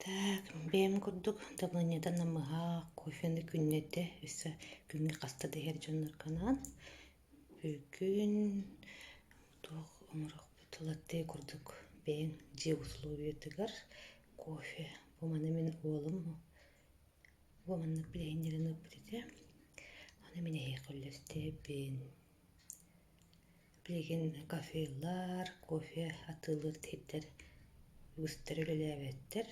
Так, бэм курдук давланиядан намыха кофені күннете үсі күнге қаста дегер жоннор канан. Бүгін тух омырық бұтылатты курдук бэм же условиятыгар кофе. Бу мана мен олым. Бу мана билейнерін өппетете. Аны мен эйқөллесте бен билеген кафелар, кофе атылыр тейттер. Үстері өлеләветтер.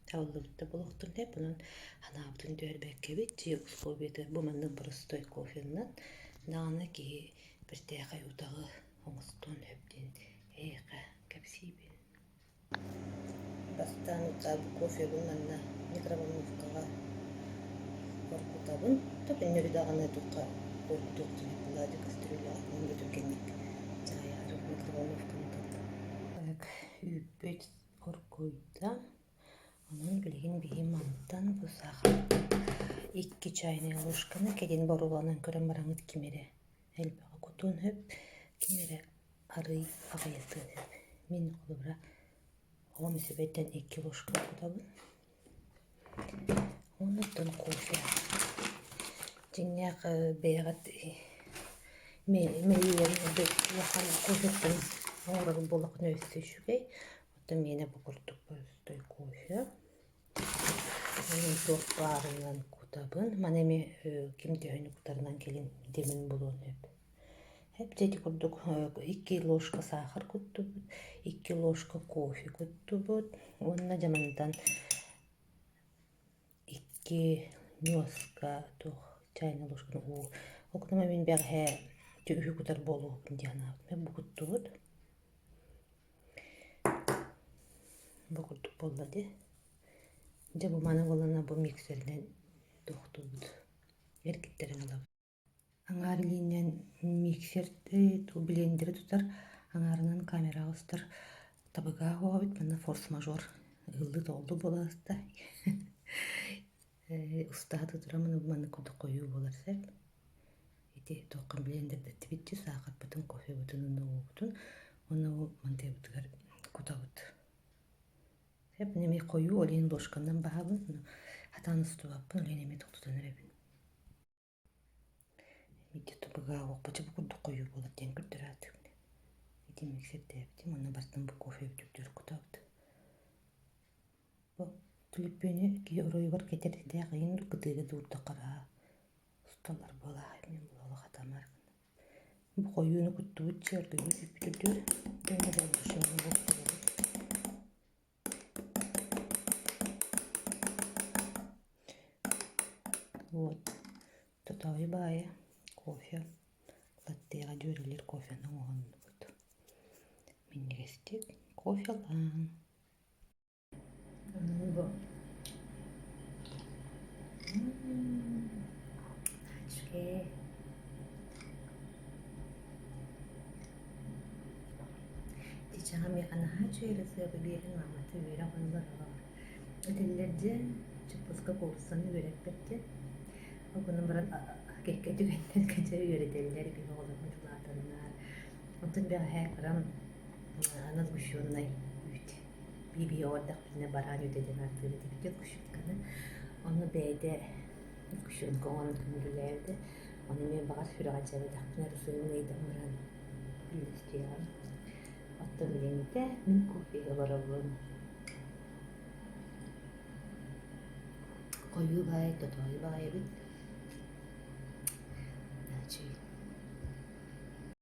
Таулыбытта болуқтыр деп, бұнын ханабытын дөрбәккебет, же условиеті бұманның простой кофеннан, нағаны ки біртәқай ұтағы оңыстон өптен әйқа кәпсейбен. Бастан ұтабы кофе бұнанна микроволновкаға қорқутабын, топын нөрдағаны тұққа қорқутуқ деп бұлады кастрюля атын өтіргенік жайары микроволновканы тұқты. Үппет қорқуйда. Onun bilgin bihim mantan bu sahar 2 çayına ложканы kedin borulanın körün barаңыт kimere elbağa kutun hep kimere arı ağayatı hep min kolubra o müsebetten 2 ложка kutabın ondan kofe cinyak beğat meyyerin yakan kofetten oranın bolakını östü şügey oda mene bu kurtuk böstü kofe Onun torpağından kutabın. Manemi kimde hönü kutarından gelin demin bulun hep. Hep dedi kurduk 2 ложка сахар kuttubut, 2 ложка кофе kuttubut. Onunla zamandan 2 носка тоқ чайна ложканы у. Окнама мен бәр хә түйі kutar болу дияна. Мен bu kuttubut. Bu kuttub bolladı. Bu mana bolana bu mikserden toxtubut. Erkitlerin alab. Аңарылинен миксерді ту блендері тұтар, аңарынан камера ұстар. Табыға хоғабит, мана форс-мажор ұлды толды боласыда. Ұстады тұрамын, мана көді қойу болар сәп. Еті тоққан блендерді тібітті сақыр бұтын, кофе бұтын, ұны бұтын. Оны мантай бұтығар көтабыт. Hep neme koyu oleyin ложкандан бағабын, атаны стуаппын, оленеме тоқтудан әребін. Митте тұбыға оқпачы бұқырды қою болады, ден күрдір атығын. Митте мексерді әптім, оны бастан бұл кофе өтіктер құтауды. Бұл түліппені кей орой бар кетерді қиын күтігі дұрды қара. Ұсталар бола, мен бұл олы қатамарғын. Бұл қоюыны күтті өтші өрді өтіктірді. Дәне дәл үшіңі бұқты. Вот, тотави бая, кофе, латте радиорилер кофе на он вот. Минерестик, кофе лан. Ну, Ачке. Дичагам якана хачу ересе бирин маматы бира конбарга. Ödüllerce çıpıska korsanı öğretmekte. Okulun biraz kekke tükenler kaçarı öğretenler gibi olamacılardanlar. Ondan bir ayaklarım anız kuşuğunay bir orada birine baran ödeden artığı bir kuşukkanı. Onu beyde kuşuğun koğanın kümürlerdi. Onu ben bağır sürü açarı da suyunu neydi oran bilistiyarım. Hatta bilemide min kufeye varalım. Koyu bayı, totoyu bayı bit.